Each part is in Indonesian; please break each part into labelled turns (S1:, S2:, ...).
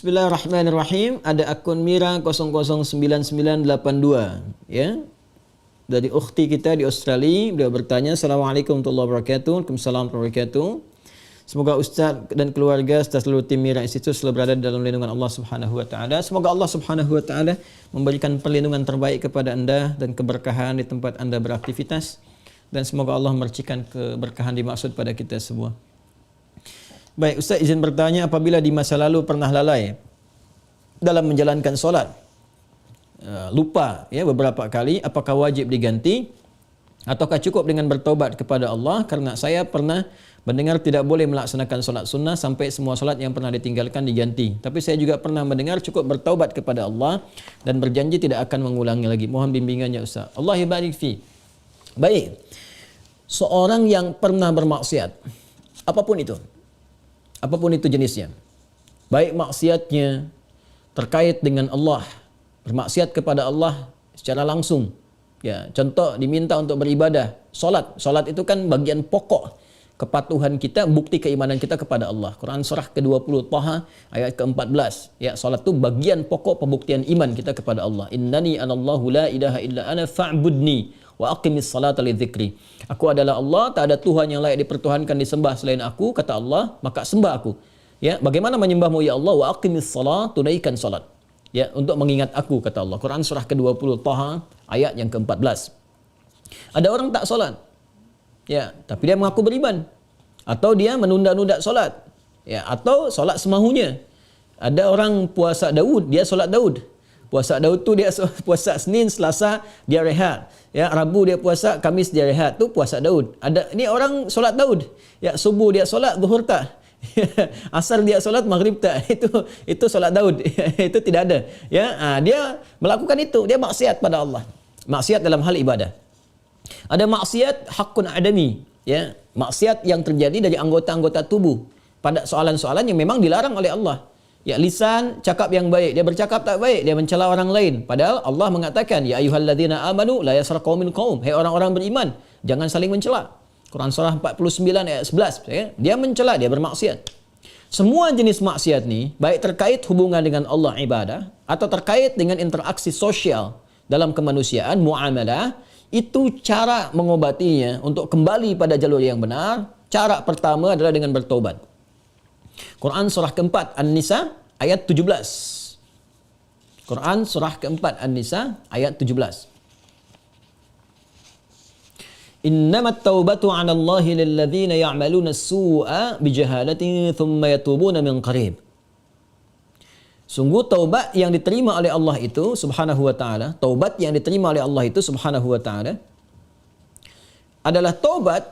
S1: Bismillahirrahmanirrahim. Ada akun Mira 009982 ya. Dari ukhti kita di Australia, beliau bertanya, Assalamualaikum warahmatullahi wabarakatuh. Waalaikumsalam warahmatullahi wabarakatuh. Semoga Ustaz dan keluarga serta seluruh tim Mira Institute selalu berada dalam lindungan Allah Subhanahu wa taala. Semoga Allah Subhanahu wa taala memberikan perlindungan terbaik kepada Anda dan keberkahan di tempat Anda beraktivitas, dan semoga Allah memercikan keberkahan dimaksud pada kita semua. Baik, Ustaz izin bertanya, apabila di masa lalu pernah lalai dalam menjalankan solat, lupa ya beberapa kali, apakah wajib diganti ataukah cukup dengan bertaubat kepada Allah? Karena saya pernah mendengar tidak boleh melaksanakan solat sunnah sampai semua solat yang pernah ditinggalkan diganti. Tapi saya juga pernah mendengar cukup bertaubat kepada Allah dan berjanji tidak akan mengulangi lagi. Mohon bimbingannya Ustaz. Allah barik fi. Baik. Seorang yang pernah bermaksiat, apapun itu jenisnya, baik maksiatnya terkait dengan Allah, bermaksiat kepada Allah secara langsung, ya, contoh diminta untuk beribadah, solat itu kan bagian pokok kepatuhan kita, bukti keimanan kita kepada Allah. Quran surah ke-20 Taha ayat ke-14, ya, solat itu bagian pokok pembuktian iman kita kepada Allah. Innani anallahu la ilaha illa ana fa'budni wa aqimis salata li dzikri. Aku adalah Allah, tak ada Tuhan yang layak dipertuhankan disembah selain aku, kata Allah, maka sembah aku. Ya, bagaimana menyembahmu ya Allah? Wa aqimis salat, tunaikan salat. Ya, untuk mengingat aku, kata Allah. Quran surah ke-20 Taha ayat yang ke-14. Ada orang tak solat, ya, tapi dia mengaku beriman, atau dia menunda-nunda solat, ya, atau solat semahunya. Ada orang puasa Daud, dia solat Daud. Puasa Daud tu dia puasa Senin, Selasa dia rehat. Ya, Rabu dia puasa, Kamis dia rehat. Tu puasa Daud. Ada ni orang solat Daud. Ya, subuh dia solat, zuhur tak. Asar dia solat, maghrib tak. Itu solat Daud. Itu tidak ada. Ya, dia melakukan itu, dia maksiat pada Allah. Maksiat dalam hal ibadah. Ada maksiat hakun adami, ya, maksiat yang terjadi dari anggota-anggota tubuh pada soalan-soalan yang memang dilarang oleh Allah. Ya, lisan cakap yang baik, dia bercakap tak baik, dia mencela orang lain. Padahal Allah mengatakan, ya ayyuhalladzina amanu la yaskhar qaumin qaum. Hai orang-orang beriman, jangan saling mencela. Quran surah 49 ayat 11, ya. Dia mencela, dia bermaksiat. Semua jenis maksiat ni, baik terkait hubungan dengan Allah ibadah atau terkait dengan interaksi sosial dalam kemanusiaan, muamalah, itu cara mengobatinya untuk kembali pada jalur yang benar. Cara pertama adalah dengan bertobat. Quran surah keempat An-Nisa ayat 17. Quran surah keempat An-Nisa ayat 17. Innamat taubatu 'ala Allahi lilladzina ya'maluna as-su'a bijahalatin thumma yatubuna min qarib. Sungguh taubat yang diterima oleh Allah itu subhanahu wa ta'ala, taubat yang diterima oleh Allah itu subhanahu wa ta'ala adalah taubat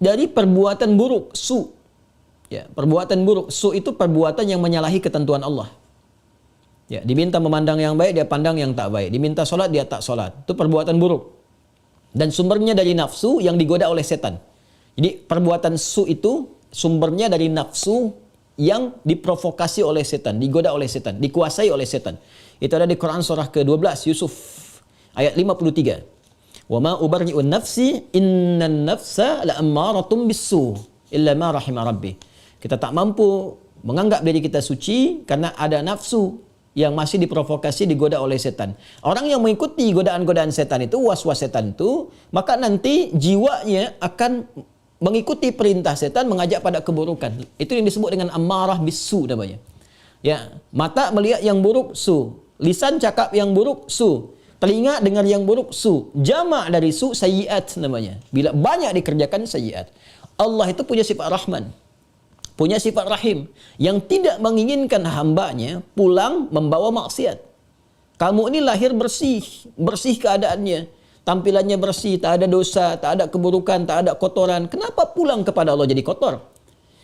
S1: dari perbuatan buruk, su. Ya, perbuatan buruk, su itu perbuatan yang menyalahi ketentuan Allah. Ya, diminta memandang yang baik, dia pandang yang tak baik. Diminta solat, dia tak solat. Itu perbuatan buruk. Dan sumbernya dari nafsu yang digoda oleh setan. Jadi perbuatan su itu sumbernya dari nafsu yang diprovokasi oleh setan, digoda oleh setan, dikuasai oleh setan. Itu ada di Quran surah ke-12 Yusuf ayat 53. Wa ma ubarri'un nafsi innan nafsa la'ammaratun bis-su illa ma rahima rabbi. Kita tak mampu menganggap diri kita suci karena ada nafsu yang masih diprovokasi, digoda oleh setan. Orang yang mengikuti godaan-godaan setan itu, was-was setan itu, maka nanti jiwanya akan mengikuti perintah setan, mengajak pada keburukan. Itu yang disebut dengan ammarah bisu namanya. Ya, mata melihat yang buruk, su. Lisan cakap yang buruk, su. Telinga dengar yang buruk, su. Jamak dari su, sayyiat namanya. Bila banyak dikerjakan sayyiat. Allah itu punya sifat Rahman, punya sifat Rahim, yang tidak menginginkan hambanya pulang membawa maksiat. Kamu ini lahir bersih, bersih keadaannya, tampilannya bersih, tak ada dosa, tak ada keburukan, tak ada kotoran. Kenapa pulang kepada Allah jadi kotor?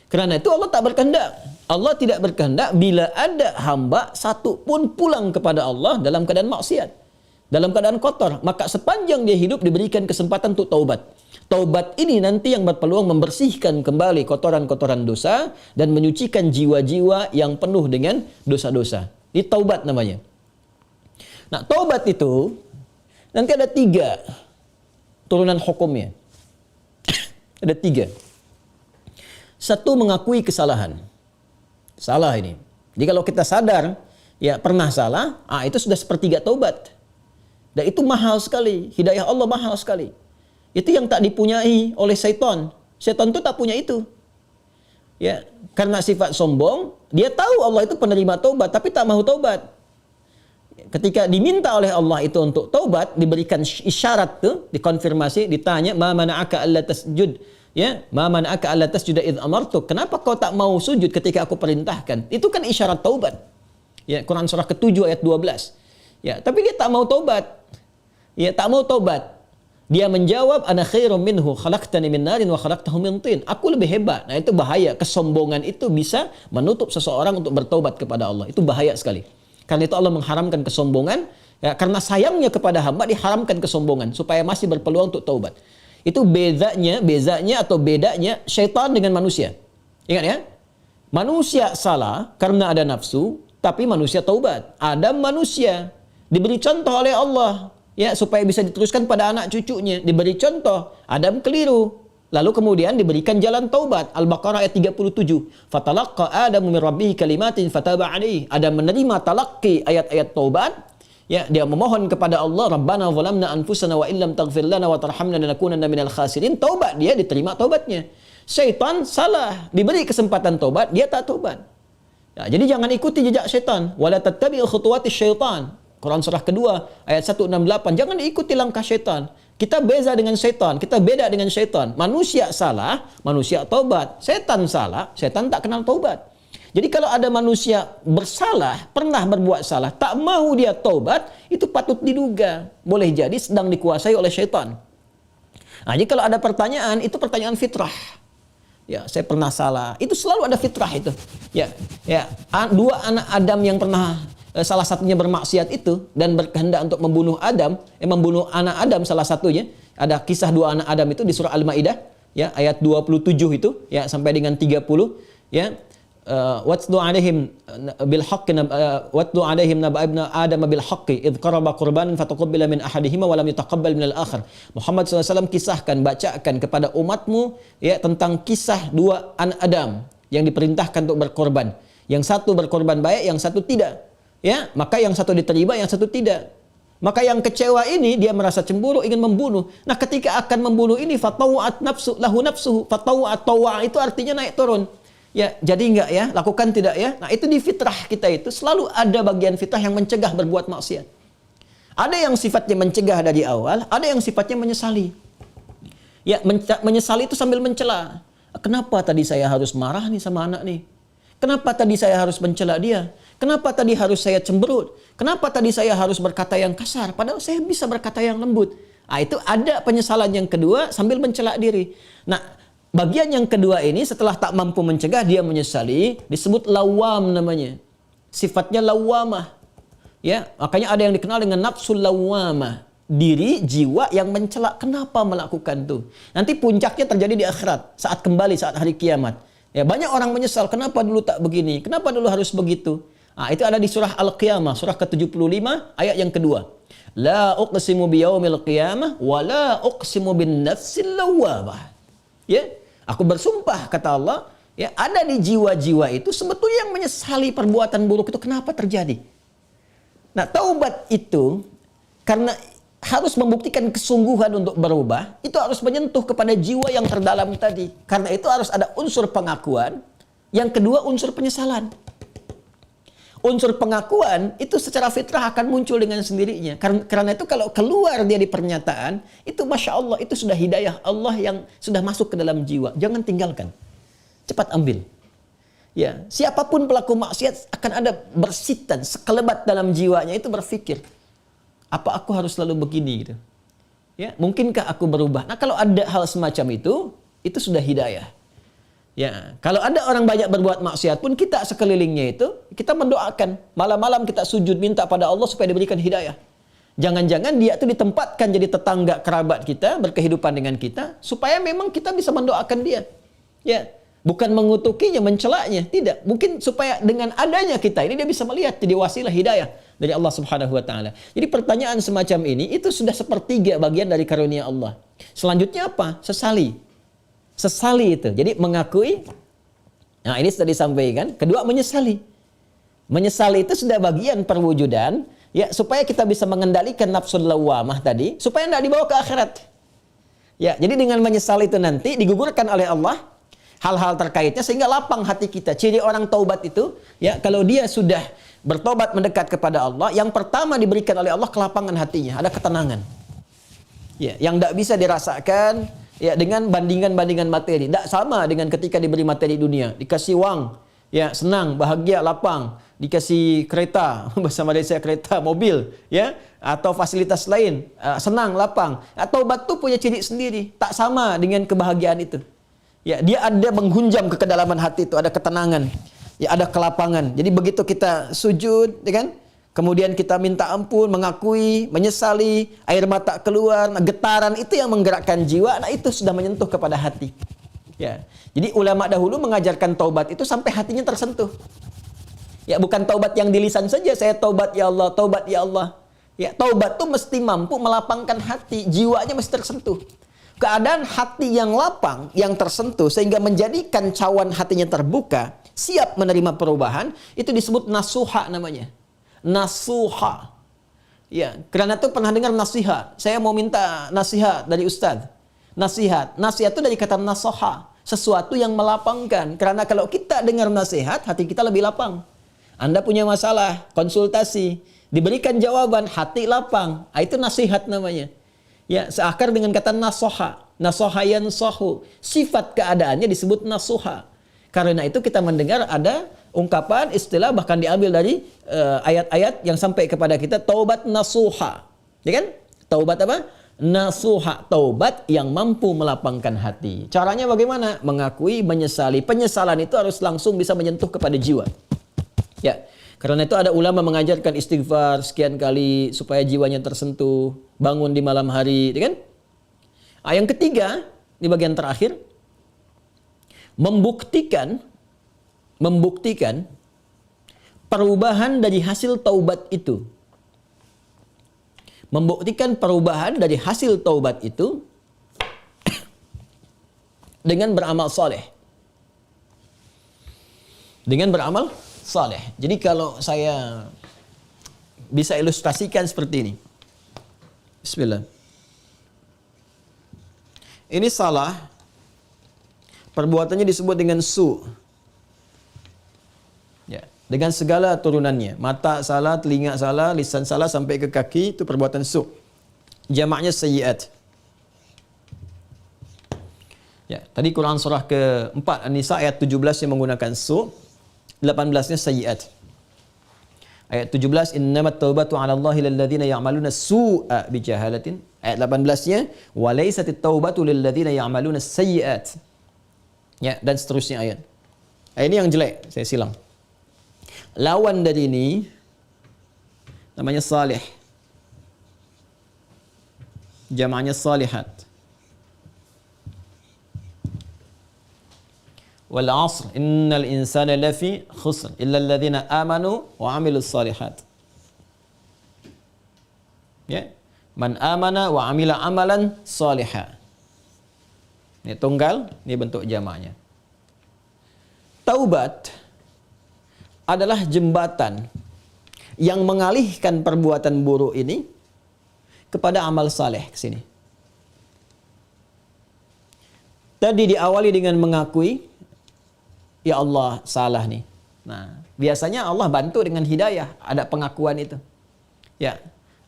S1: Kerana itu Allah tak berkehendak. Allah tidak berkehendak bila ada hamba satu pun pulang kepada Allah dalam keadaan maksiat, dalam keadaan kotor. Maka sepanjang dia hidup diberikan kesempatan untuk taubat. Taubat ini nanti yang berpeluang membersihkan kembali kotoran-kotoran dosa dan menyucikan jiwa-jiwa yang penuh dengan dosa-dosa. Ini taubat namanya. Nah, taubat itu nanti ada 3 turunan hukumnya. Ada 3. 1, mengakui kesalahan. Salah ini. Jadi kalau kita sadar ya pernah salah, itu sudah sepertiga taubat. Dan itu mahal sekali, hidayah Allah mahal sekali. Itu yang tak dipunyai oleh syaitan. Syaitan itu tak punya itu. Ya, karena sifat sombong, dia tahu Allah itu penerima taubat tapi tak mau taubat. Ketika diminta oleh Allah itu untuk taubat, diberikan isyarat tuh, dikonfirmasi, ditanya, "Ma mana'aka alla tasjud?" Ya, "Ma mana'aka alla tasjuda idz amartuk?" Kenapa kau tak mau sujud ketika aku perintahkan? Itu kan isyarat taubat. Ya, Quran surah ke-7 ayat 12. Ya, tapi dia tak mau taubat. Ya, tak mau taubat. Dia menjawab, "Ana khairum minhu, khalaqtani min narin wa khalaqtahu min tin." Aku lebih hebat. Nah, itu bahaya. Kesombongan itu bisa menutup seseorang untuk bertaubat kepada Allah. Itu bahaya sekali. Karena itu Allah mengharamkan kesombongan. Ya, karena sayangnya kepada hamba diharamkan kesombongan supaya masih berpeluang untuk taubat. Itu bezanya syaitan dengan manusia. Ingat ya? Manusia salah karena ada nafsu, tapi manusia taubat. Adam manusia diberi contoh oleh Allah ya supaya bisa diteruskan pada anak cucunya. Diberi contoh, Adam keliru. Lalu kemudian diberikan jalan taubat. Al-Baqarah ayat 37. Fatalaqqa Adamu min rabbih kalimatin fataba alaihi. Adam menerima talaqi ayat-ayat taubat. Ya, dia memohon kepada Allah, Rabbana zalamna anfusana wa illam taghfir lana wa tarhamna lanakunanna minal khasirin. Taubat, dia diterima taubatnya. Syaitan salah, diberi kesempatan taubat, dia tak taubat. Ya, jadi jangan ikuti jejak syaitan. Wala tattabi'u khutuwatis syaitan. Quran surah kedua ayat 168. Jangan diikuti langkah syaitan. Kita beza dengan syaitan, kita beda dengan syaitan. Manusia salah, manusia taubat. Setan salah, setan tak kenal taubat. Jadi kalau ada manusia bersalah, pernah berbuat salah, tak mau dia taubat, itu patut diduga. Boleh jadi sedang dikuasai oleh syaitan. Nah, jadi kalau ada pertanyaan, itu pertanyaan fitrah. Ya, saya pernah salah. Itu selalu ada fitrah itu. Ya, dua anak Adam yang pernah salah satunya bermaksiat itu dan berkehendak untuk membunuh membunuh anak Adam salah satunya. Ada kisah dua anak Adam itu di surah Al-Maidah ya ayat 27 itu ya sampai dengan 30 ya. Watlu alaihim bil haqqi watlu alaihim naba ibna adam bil haqqi id qaraba qurbanan fataqabbala min ahadihima wa lam yutaqabbal min al-akhar. Muhammad SAW kisahkan, bacakan kepada umatmu ya tentang kisah dua anak Adam yang diperintahkan untuk berkorban. Yang satu berkorban baik, yang satu tidak. Ya, maka yang satu diterima, yang satu tidak. Maka yang kecewa ini dia merasa cemburu, ingin membunuh. Nah, ketika akan membunuh ini fatawat nafsu lahu nafsuhu, fatawat tawa itu artinya naik turun. Ya, jadi enggak ya, lakukan tidak ya. Nah, itu di fitrah kita itu selalu ada bagian fitrah yang mencegah berbuat maksiat. Ada yang sifatnya mencegah dari awal, ada yang sifatnya menyesali. Ya, menyesali itu sambil mencela. Kenapa tadi saya harus marah nih sama anak nih? Kenapa tadi saya harus mencela dia? Kenapa tadi harus saya cemberut? Kenapa tadi saya harus berkata yang kasar? Padahal saya bisa berkata yang lembut. Nah, itu ada penyesalan yang kedua sambil mencela diri. Nah, bagian yang kedua ini setelah tak mampu mencegah, dia menyesali, disebut lawam namanya. Sifatnya lawamah. Ya, makanya ada yang dikenal dengan nafsul lawamah. Diri, jiwa yang mencela. Kenapa melakukan itu? Nanti puncaknya terjadi di akhirat. Saat kembali, saat hari kiamat. Ya, banyak orang menyesal, kenapa dulu tak begini? Kenapa dulu harus begitu? Nah, itu ada di surah Al-Qiyamah, surah ke-75, ayat yang kedua. La uqsimu biyaumil qiyamah, wa la uqsimu bin nafsil lawwamah. Ya, aku bersumpah, kata Allah, ya, ada di jiwa-jiwa itu sebetulnya yang menyesali perbuatan buruk itu kenapa terjadi. Nah, taubat itu, karena harus membuktikan kesungguhan untuk berubah, itu harus menyentuh kepada jiwa yang terdalam tadi. Karena itu harus ada unsur pengakuan, yang kedua unsur penyesalan. Unsur pengakuan itu secara fitrah akan muncul dengan sendirinya. Karena itu kalau keluar dia di pernyataan, itu Masya Allah, itu sudah hidayah Allah yang sudah masuk ke dalam jiwa. Jangan tinggalkan. Cepat ambil. Ya, siapapun pelaku maksiat akan ada bersitan, sekelebat dalam jiwanya itu berpikir, apa aku harus selalu begini gitu? Ya, mungkinkah aku berubah? Nah, kalau ada hal semacam itu sudah hidayah. Ya, kalau ada orang banyak berbuat maksiat pun kita sekelilingnya itu kita mendoakan, malam-malam kita sujud minta pada Allah supaya diberikan hidayah. Jangan-jangan dia itu ditempatkan jadi tetangga kerabat kita, berkehidupan dengan kita supaya memang kita bisa mendoakan dia. Ya, bukan mengutukinya, mencelaknya, tidak. Mungkin supaya dengan adanya kita ini dia bisa melihat jadi wasilah hidayah dari Allah Subhanahu wa taala. Jadi pertanyaan semacam ini itu sudah sepertiga bagian dari karunia Allah. Selanjutnya apa? Sesali. Sesali itu. Jadi mengakui. Nah, ini sudah disampaikan. Kedua, menyesali. Menyesal itu sudah bagian perwujudan, ya, supaya kita bisa mengendalikan nafsul lawamah tadi, supaya tidak dibawa ke akhirat. Ya, jadi dengan menyesal itu nanti digugurkan oleh Allah hal-hal terkaitnya sehingga lapang hati kita. Ciri orang taubat itu, ya, kalau dia sudah bertobat mendekat kepada Allah, yang pertama diberikan oleh Allah kelapangan hatinya, ada ketenangan. Ya, yang tidak bisa dirasakan ya dengan bandingan-bandingan materi. Tidak sama dengan ketika diberi materi dunia, dikasih uang, ya, senang, bahagia, lapang, dikasih kereta, bahasa Malaysia kereta, mobil, ya, atau fasilitas lain, senang, lapang. Taubat itu punya ciri sendiri, tak sama dengan kebahagiaan itu. Ya, dia ada menghunjam ke kedalaman hati itu, ada ketenangan, ya, ada kelapangan. Jadi begitu kita sujud, ya kan? Kemudian kita minta ampun, mengakui, menyesali, air mata keluar, getaran itu yang menggerakkan jiwa. Nah, itu sudah menyentuh kepada hati. Ya. Jadi ulama dahulu mengajarkan taubat itu sampai hatinya tersentuh. Ya, bukan taubat yang di lisan saja, saya taubat ya Allah, taubat ya Allah. Ya, taubat itu mesti mampu melapangkan hati, jiwanya mesti tersentuh. Keadaan hati yang lapang, yang tersentuh sehingga menjadikan cawan hatinya terbuka, siap menerima perubahan, itu disebut nasuha namanya. Nasuha. Ya, karena itu pernah dengar nasihat. Saya mau minta nasihat dari Ustadz. Nasihat. Nasihat itu dari kata nasoha. Sesuatu yang melapangkan. Karena kalau kita dengar nasihat, hati kita lebih lapang. Anda punya masalah, konsultasi, diberikan jawaban, hati lapang. Itu nasihat namanya. Ya, seakar dengan kata nasoha. Nasoha yansohu. Sifat keadaannya disebut nasuha. Karena itu kita mendengar ada ungkapan, istilah bahkan diambil dari ayat-ayat yang sampai kepada kita, taubat nasuha. Ya kan? Taubat apa? Nasuha. Taubat yang mampu melapangkan hati. Caranya bagaimana? Mengakui, menyesali. Penyesalan itu harus langsung bisa menyentuh kepada jiwa. Ya. Karena itu ada ulama mengajarkan istighfar sekian kali supaya jiwanya tersentuh, bangun di malam hari, ya kan? Yang ketiga, di bagian terakhir, membuktikan perubahan dari hasil taubat itu. Membuktikan perubahan dari hasil taubat itu dengan beramal saleh. Dengan beramal saleh. Jadi kalau saya bisa ilustrasikan seperti ini. Bismillah. Ini salah. Perbuatannya disebut dengan su. Ya, dengan segala turunannya. Mata salah, telinga salah, lisan salah sampai ke kaki, itu perbuatan su. Jamaknya sayyiat. Ya, tadi Quran surah ke-4 An-Nisa ayat 17 yang menggunakan su, 18-nya sayyiat. Ayat 17, innamat taubatu 'ala Allahi lil ladzina ya'maluna su'a bijahalatin. Ayat 18-nya, wa laysatit taubatu lil ladzina ya'maluna sayyiat. Ya, dan seterusnya ayat. Ini yang jelek, saya silang. Lawan dari ini namanya salih. Jamaknya salihat. Wal 'asr innal insana lafi khusr illa alladhina amanu wa 'amilus salihat. Ya, man amana wa 'amila amalan salihah. Ini tunggal, ini bentuk jamaknya. Taubat adalah jembatan yang mengalihkan perbuatan buruk ini kepada amal saleh ke sini. Tadi diawali dengan mengakui, ya Allah salah nih. Nah, biasanya Allah bantu dengan hidayah, ada pengakuan itu. Ya,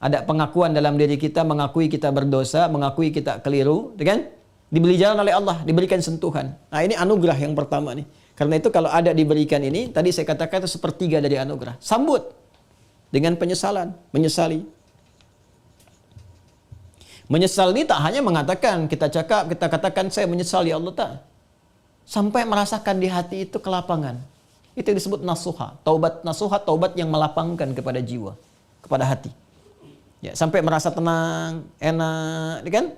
S1: ada pengakuan dalam diri kita, mengakui kita berdosa, mengakui kita keliru, kan? Diberi jalan oleh Allah, diberikan sentuhan. Nah, ini anugerah yang pertama nih. Karena itu kalau ada diberikan ini, tadi saya katakan itu sepertiga dari anugerah. Sambut dengan penyesalan, menyesali. Menyesal ini tak hanya mengatakan, kita cakap, kita katakan saya menyesal ya Allah, tak. Sampai merasakan di hati itu kelapangan. Itu disebut nasuha. Taubat nasuha, taubat yang melapangkan kepada jiwa, kepada hati. Ya, sampai merasa tenang, enak, kan?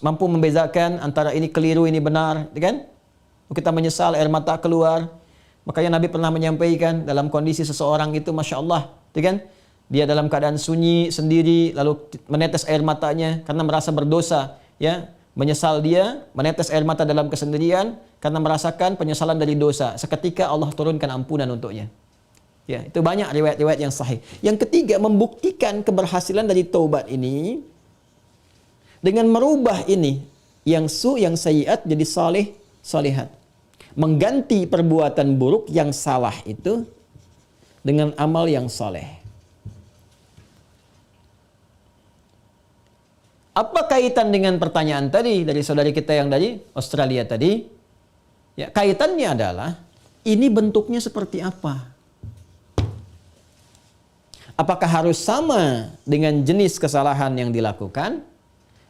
S1: Mampu membezakan antara ini keliru, ini benar, kan? Kita menyesal, air mata keluar. Makanya Nabi pernah menyampaikan dalam kondisi seseorang itu, Masya Allah, kan? Dia dalam keadaan sunyi sendiri, lalu menetes air matanya karena merasa berdosa, ya. Menyesal dia, menetes air mata dalam kesendirian karena merasakan penyesalan dari dosa. Seketika Allah turunkan ampunan untuknya. Ya, itu banyak riwayat-riwayat yang sahih. Yang ketiga, membuktikan keberhasilan dari taubat ini dengan merubah ini yang yang sayyiat jadi saleh, salihat. Mengganti perbuatan buruk yang salah itu dengan amal yang saleh. Apa kaitan dengan pertanyaan tadi dari saudari kita yang dari Australia tadi? Ya, kaitannya adalah ini bentuknya seperti apa? Apakah harus sama dengan jenis kesalahan yang dilakukan?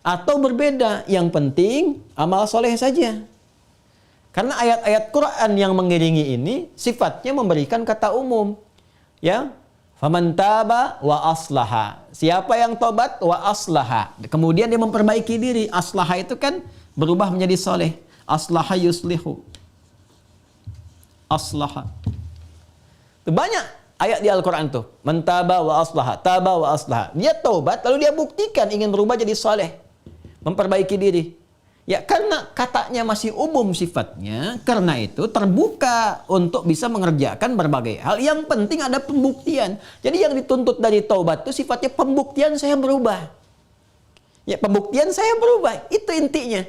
S1: Atau berbeda? Yang penting amal soleh saja. Karena ayat-ayat Quran yang mengiringi ini sifatnya memberikan kata umum. Ya, faman taba wa aslaha. Siapa yang tobat wa aslaha. Kemudian dia memperbaiki diri. Aslaha itu kan berubah menjadi soleh. Aslaha yuslihu. Aslaha. Itu banyak ayat di Al-Quran tuh. Mentaba wa aslaha. Taba wa aslaha. Dia taubat lalu dia buktikan ingin berubah jadi soleh. Memperbaiki diri. Ya, karena katanya masih umum sifatnya, karena itu terbuka untuk bisa mengerjakan berbagai hal. Yang penting ada pembuktian. Jadi yang dituntut dari taubat itu sifatnya pembuktian saya berubah. Ya, pembuktian saya berubah. Itu intinya.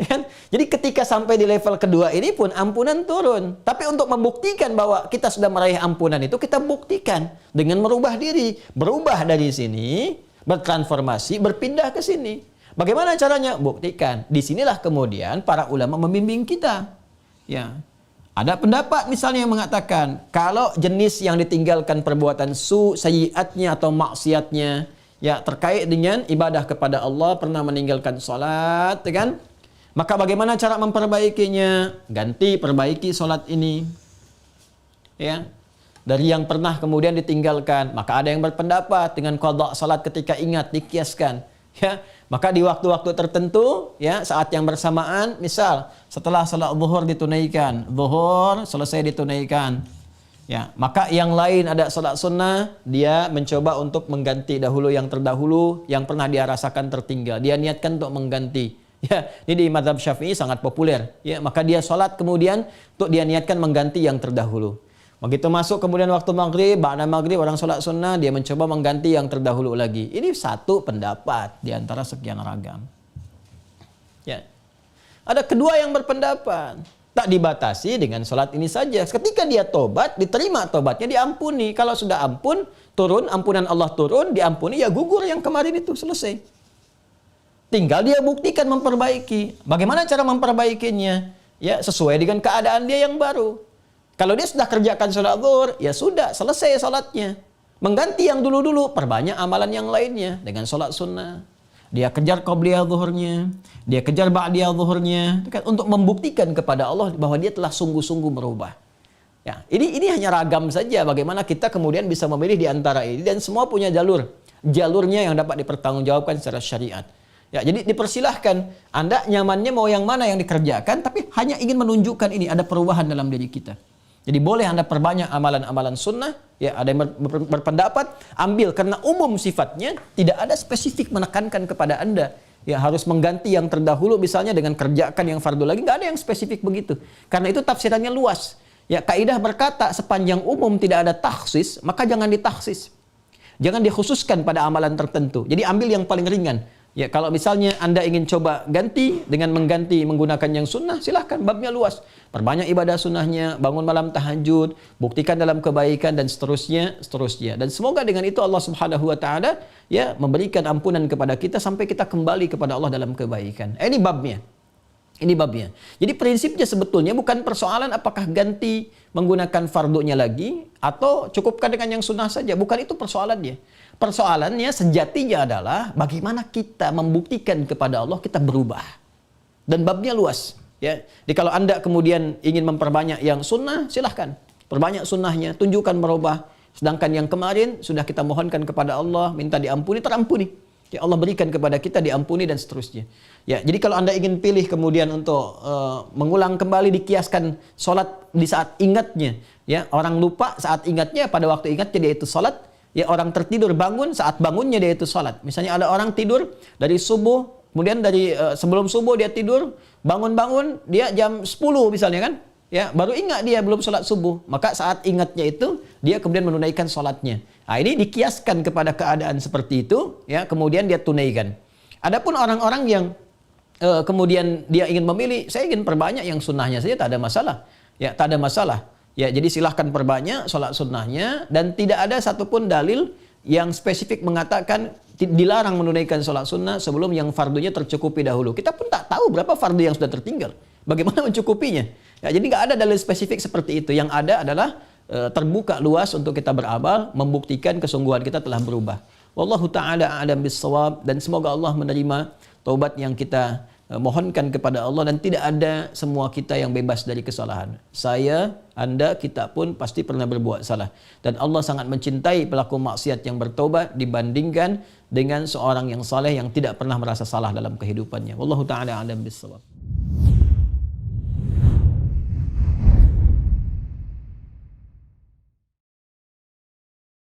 S1: Ya, jadi ketika sampai di level kedua ini pun ampunan turun. Tapi untuk membuktikan bahwa kita sudah meraih ampunan itu, kita buktikan dengan merubah diri. Berubah dari sini, bertransformasi, berpindah ke sini. Bagaimana caranya? Buktikan. Disinilah kemudian para ulama membimbing kita. Ya, ada pendapat misalnya yang mengatakan kalau jenis yang ditinggalkan perbuatan sayyiatnya atau maksiatnya ya terkait dengan ibadah kepada Allah, pernah meninggalkan salat, ya kan? Maka bagaimana cara memperbaikinya? Ganti, perbaiki salat ini. Ya. Dari yang pernah kemudian ditinggalkan, maka ada yang berpendapat dengan qada salat ketika ingat dikiaskan. Ya, maka di waktu-waktu tertentu, ya saat yang bersamaan, misal setelah salat zuhur ditunaikan, zuhur selesai ditunaikan, ya maka yang lain ada salat sunnah, dia mencoba untuk mengganti dahulu yang terdahulu, yang pernah dia rasakan tertinggal, dia niatkan untuk mengganti. Ya, ini di mazhab Syafi'i sangat populer. Ya, maka dia salat kemudian untuk dia niatkan mengganti yang terdahulu. Begitu masuk kemudian waktu maghrib, ba'da maghrib orang sholat sunnah, dia mencoba mengganti yang terdahulu lagi. Ini satu pendapat di antara sekian ragam. Ya. Ada kedua yang berpendapat, tak dibatasi dengan sholat ini saja. Ketika dia tobat, diterima tobatnya, diampuni. Kalau sudah ampun, turun, ampunan Allah turun, diampuni, ya gugur yang kemarin itu, selesai. Tinggal dia buktikan memperbaiki. Bagaimana cara memperbaikinya? Ya, sesuai dengan keadaan dia yang baru. Kalau dia sudah kerjakan sholat zuhur, ya sudah, selesai sholatnya. Mengganti yang dulu-dulu, perbanyak amalan yang lainnya dengan sholat sunnah. Dia kejar qabliyah zuhurnya, dia kejar ba'diyah zuhurnya, untuk membuktikan kepada Allah bahwa dia telah sungguh-sungguh berubah. Ya, ini hanya ragam saja bagaimana kita kemudian bisa memilih di antara ini, dan semua punya jalurnya yang dapat dipertanggungjawabkan secara syariat. Ya, jadi dipersilahkan, Anda nyamannya mau yang mana yang dikerjakan, tapi hanya ingin menunjukkan ini ada perubahan dalam diri kita. Jadi boleh Anda perbanyak amalan-amalan sunnah, ya ada yang berpendapat, ambil karena umum sifatnya, tidak ada spesifik menekankan kepada Anda. Ya harus mengganti yang terdahulu misalnya dengan kerjakan yang fardu lagi, nggak ada yang spesifik begitu. Karena itu tafsirannya luas. Ya kaidah berkata sepanjang umum tidak ada takhsis, maka jangan ditaksis. Jangan dikhususkan pada amalan tertentu. Jadi ambil yang paling ringan. Ya kalau misalnya Anda ingin coba ganti dengan mengganti menggunakan yang sunnah, silahkan, babnya luas. Perbanyak ibadah sunnahnya, bangun malam tahajud, buktikan dalam kebaikan dan seterusnya. Dan semoga dengan itu Allah Subhanahu wa taala ya memberikan ampunan kepada kita sampai kita kembali kepada Allah dalam kebaikan. Ini babnya. Jadi prinsipnya sebetulnya bukan persoalan apakah ganti menggunakan fardunya lagi atau cukupkan dengan yang sunnah saja. Bukan itu persoalannya. Persoalannya sejatinya adalah bagaimana kita membuktikan kepada Allah kita berubah. Dan babnya luas. Ya. Jadi kalau Anda kemudian ingin memperbanyak yang sunnah, silahkan. Perbanyak sunnahnya, tunjukkan merubah. Sedangkan yang kemarin sudah kita mohonkan kepada Allah, minta diampuni, terampuni. Ya Allah berikan kepada kita diampuni dan seterusnya. Ya, jadi kalau Anda ingin pilih kemudian untuk mengulang kembali dikiaskan sholat di saat ingatnya. Ya, orang lupa saat ingatnya, pada waktu ingatnya dia itu sholat. Ya orang tertidur bangun saat bangunnya dia itu sholat. Misalnya ada orang tidur dari subuh, kemudian dari sebelum subuh dia tidur, bangun-bangun dia jam 10 misalnya kan. Ya, baru ingat dia belum sholat subuh. Maka saat ingatnya itu, dia kemudian menunaikan sholatnya. Nah, ini dikiaskan kepada keadaan seperti itu, ya, kemudian dia tunaikan. Adapun orang-orang yang kemudian dia ingin memilih, saya ingin perbanyak yang sunnahnya saja, tak ada masalah. Ya, tak ada masalah. Ya, jadi silahkan perbanyak sholat sunnahnya, dan tidak ada satupun dalil yang spesifik mengatakan dilarang menunaikan sholat sunnah sebelum yang fardunya tercukupi dahulu. Kita pun tak tahu berapa fardu yang sudah tertinggal. Bagaimana mencukupinya? Ya, jadi nggak ada dalil spesifik seperti itu. Yang ada adalah terbuka luas untuk kita beramal, membuktikan kesungguhan kita telah berubah. Wallahu ta'ala a'lam bis-shawab, dan semoga Allah menerima taubat yang kita mohonkan kepada Allah, dan tidak ada semua kita yang bebas dari kesalahan. Saya, Anda, kita pun pasti pernah berbuat salah. Dan Allah sangat mencintai pelaku maksiat yang bertaubat dibandingkan dengan seorang yang saleh yang tidak pernah merasa salah dalam kehidupannya. Wallahu ta'ala a'lam bis-shawab.